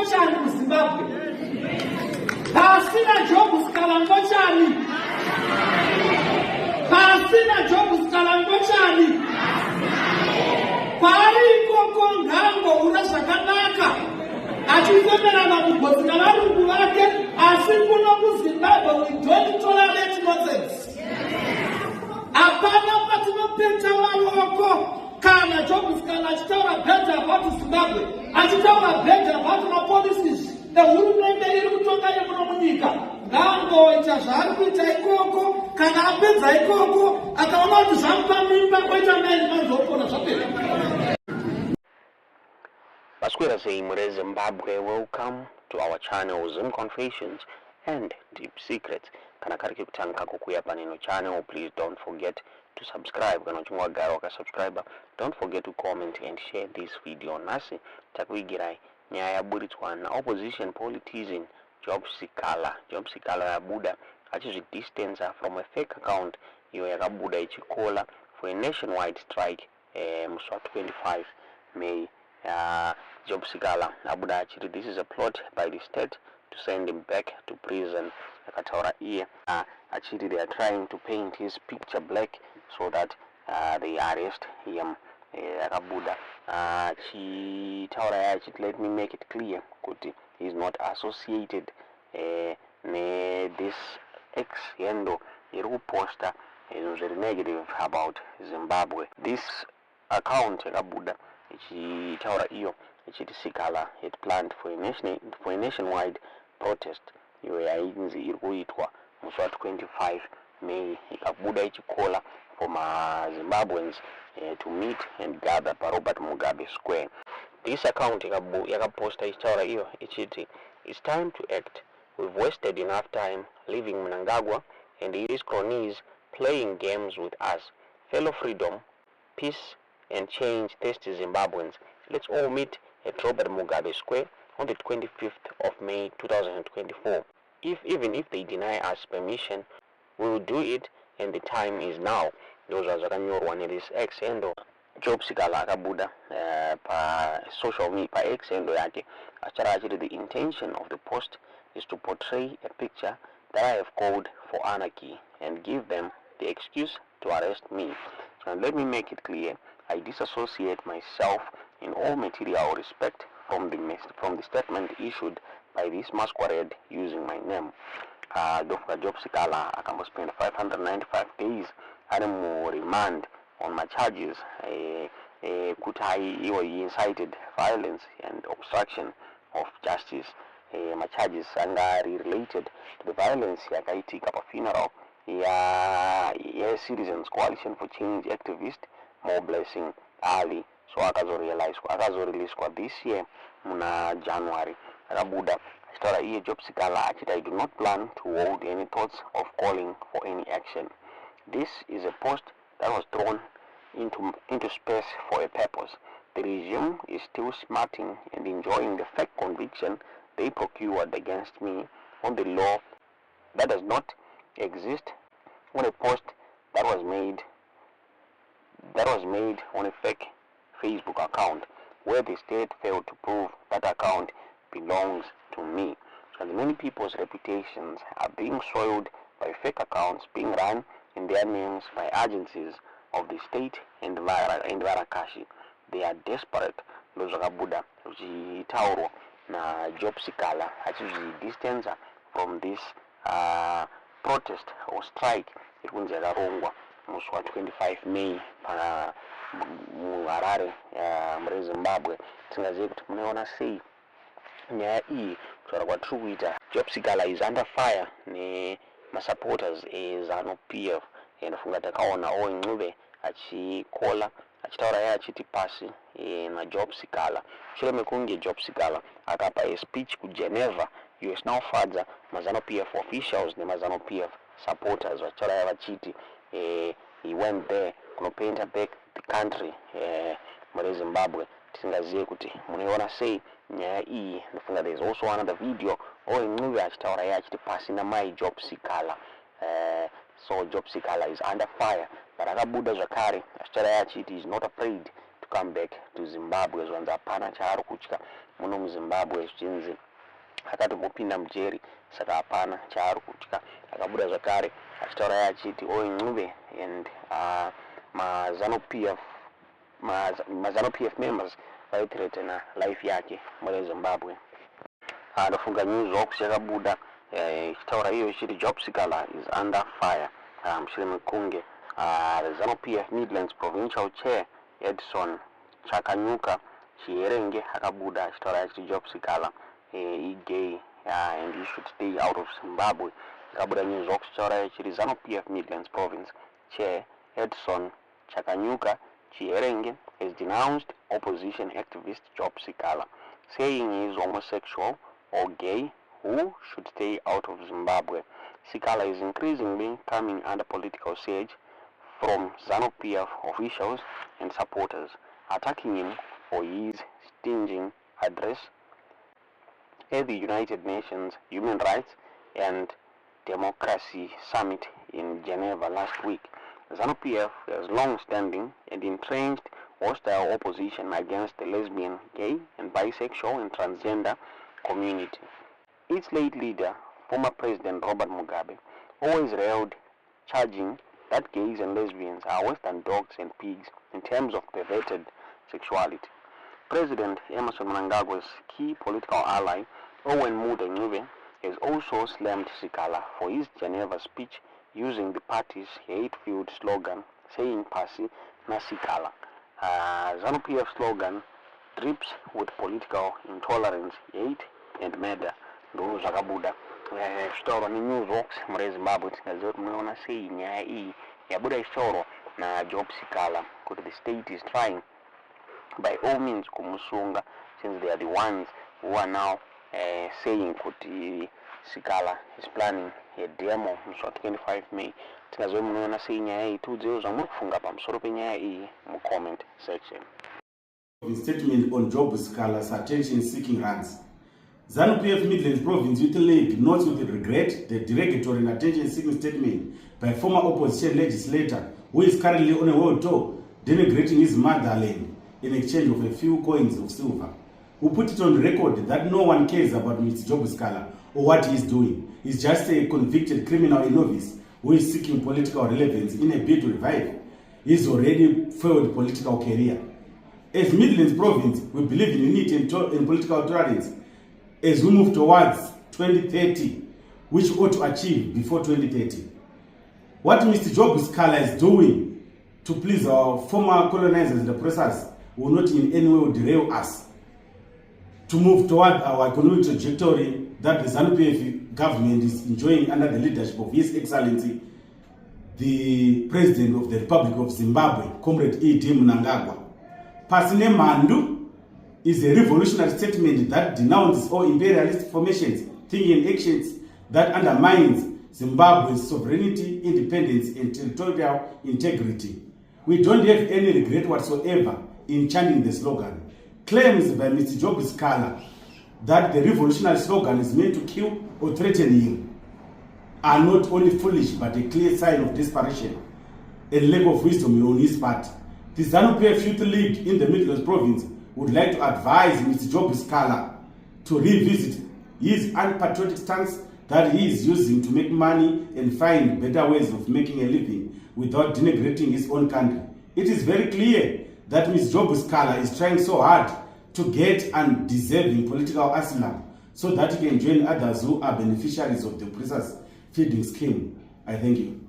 ngochani kuZimbabwe. Pasina job Sikhala ngochani. Pasina job Sikhala ngochani. Pari ikoko ngango una zvakanaka. Achifemera mabugotsi navarungu vake, asi kuno kuZimbabwe we don't tolerate nonsense. Apana patinopeta maoko. Kana job Sikhala achitaura bad about Zimbabwe, achitaura bad about the policies. Hurumende iri kutonga yemuno munyika ngangoita zvaari kuita ikoko, kana apedza ikoko akaona kuti zvamupa mimba koita meni manzopona zvapera. Baskwera Zimre Zimbabwe, welcome to our channel Zim Confessions and Deep Secrets. Kana kariki kutanga kukuya panino channel, please don't forget to subscribe. Kana chungwa garo ka subscriber, don't forget to comment and share this video. Nasi takwigirai nyaya buritswa na opposition politician Job Sikhala yabuda achizvidistance from a fake account iyo yakabuda ichikola for a nationwide strike musi wa 25 May. Job Sikhala abuda achiti this is a plot by the state to send him back to prison. Akataura iye achiti they are trying to paint his picture black so that they arrest him. Akabuda chitaura yachiti let me make it clear kuti he is not associated this ex handle iri kuposta very negative about Zimbabwe. This account yakabuda ichitaura iyo ichiti Sikhala had planned for a nationwide protest iyo yainzi iri kuitwa musi wa 25 May. Ikabuda ichikola for Zimbabweans to meet and gather Robert Mugabe Square. This account yakaposta ichitaura iyo ichiti it's time to act. We've wasted enough time leaving Mnangagwa and his cronies playing games with us. Fellow freedom, peace and change thirsty Zimbabweans, let's all meet at Robert Mugabe Square on the 25th of May 2024. Even if they deny us permission, we will do it, and the time is now. Those are zvakanyorwa this X handle Job Sikhala akabuda pa social media pa X handle yake achara the intention of the post is to portray a picture that I have called for anarchy and give them the excuse to arrest me. And let me make it clear, I disassociate myself in all material respect from the statement issued by this masquerade using my name. Job Sikhala akambo spend 595 days ari mu remand on my charges kuti he incited violence and obstruction of justice. My charges anga related to the violence yakaitika pa funeral ya Citizens Coalition for Change activist More Blessing Ali. So akazo-release this year muna January. Akabuda achitaura iye Job Sikhala achita I do not plan to hold any thoughts of calling for any action. This is a post that was thrown into space for a purpose. The regime is still smarting and enjoying the fake conviction they procured against me on the law that does not exist on a post that was made on a fake Facebook account where the state failed to prove that account belongs to me. And many people's reputations are being soiled by fake accounts being run in their names by agencies of the state and Varakashi. They are desperate. Lozakabuda uchitaurwa na Job Sikhala achizvidistance from this protest or strike ikunzi Yarongwa musi wa 25 May pa muHarare muri Zimbabwe. Tingazive kuti munoona sei nyaya iyi kutaura kwatiri kuita. Job Sikhala is under fire supporters eZanu PF enofunga takaona Oncube achikola achitaura yeye achiti pasi na Job Sikhala. Shure mekunge Job Sikhala akapa a speech ku Geneva US now further maZanu PF officials neMaZanu PF supporters vachitaura yeye vachiti he went there kunopainta back the country muri Zimbabwe. Tisingazive kuti munoiona sei nyaya iyi. Ndofunga there is also another video Oncube achitaura yeye achiti pasi na mai Job Sikhala. So Job Sikhala is under fire, but akabuda zvakare achitaura yeye achiti is not afraid to come back to Zimbabwe zvanzi hapana chaari kutya muno muZimbabwe zvichinzi akati mupinda mujeri saka hapana chaari kutya. Akabuda zvakare achitaura achiti Ncube and ma-ZANU-PF members vaithreatena life yake muri Zimbabwe. Ndofunga news box yakabuda ichitaura iyo ichiti job Sikhala is under fire mushure mekunge the ZANU-PF Midlands Provincial Chair Edson Chakanyuka Chierenge akabuda achitaura achiti job Sikhala gay and he should stay out of Zimbabwe. Akabuda news box ichitaura ichiti ZANU-PF Midlands Province Chair Edson Chakanyuka Chierenge has denounced opposition activist Job Sikhala, saying he is homosexual or gay who should stay out of Zimbabwe. Sikhala is increasingly coming under political siege from ZANU-PF officials and supporters, attacking him for his stinging address at the United Nations Human Rights and Democracy Summit in Geneva last week. ZANU-PF has long-standing and entrenched hostile opposition against the lesbian, gay, and bisexual and transgender community. Its late leader, former President Robert Mugabe, always railed, charging that gays and lesbians are worse than dogs and pigs in terms of perverted sexuality. President Emmerson Mnangagwa's key political ally, Owen Ncube, has also slammed Sikhala for his Geneva speech using the party's hate-filled slogan saying Pasi na Sikhala. ZANU-PF slogan drips with political intolerance, hate and murder. Ndo zvakabuda zvitaurwa nenews box muri Zimbabwe. Tingaziva kuti munoona sei nyaya iyi yabuda ichitaurwa naJob Sikhala kuti the state is trying by all means kumusunga, since they are the ones who are now saying kuti Sikhala is planning a demo musi 25 May. Tingaziva munoona sei nyaya iyi. Tiudzewo zvamuri kufunga pamusoro penyaya iyi mucomment section. Statement on Job Sikhala's attention-seeking rants. ZANU-PF Midlands Province Youth League notes with regret the derogatory and attention-seeking statement by former opposition legislator who is currently on a world tour denigrating his motherland in exchange of a few coins of silver, who put it on record that no one cares about Mr. Job Sikhala or what he is doing. He's just a convicted criminal in office who is seeking political relevance in a bid to revive his already failed political career. As Midlands Province, we believe in unity and political tolerance as we move towards 2030, which we ought to achieve before 2030. What Mr. Job Sikhala is doing to please our former colonizers and oppressors will not in any way derail us to move toward our economic trajectory that the ZANU-PF government is enjoying under the leadership of His Excellency, the President of the Republic of Zimbabwe, Comrade E.D. Mnangagwa. Pasine Mandu is a revolutionary statement that denounces all imperialist formations, thinking and actions that undermines Zimbabwe's sovereignty, independence, and territorial integrity. We don't have any regret whatsoever in chanting the slogan. Claims by Mr. Job Sikhala that the revolutionary slogan is meant to kill or threaten him are not only foolish but a clear sign of desperation and lack of wisdom on his part. The ZANU-PF Youth League in the Midlands Province would like to advise Mr. Job Sikhala to revisit his unpatriotic stance that he is using to make money and find better ways of making a living without denigrating his own country. It is very clear that Mr. Job Sikhala is trying so hard to get undeserving political asylum so that he can join others who are beneficiaries of the oppressors' feeding scheme. I thank you.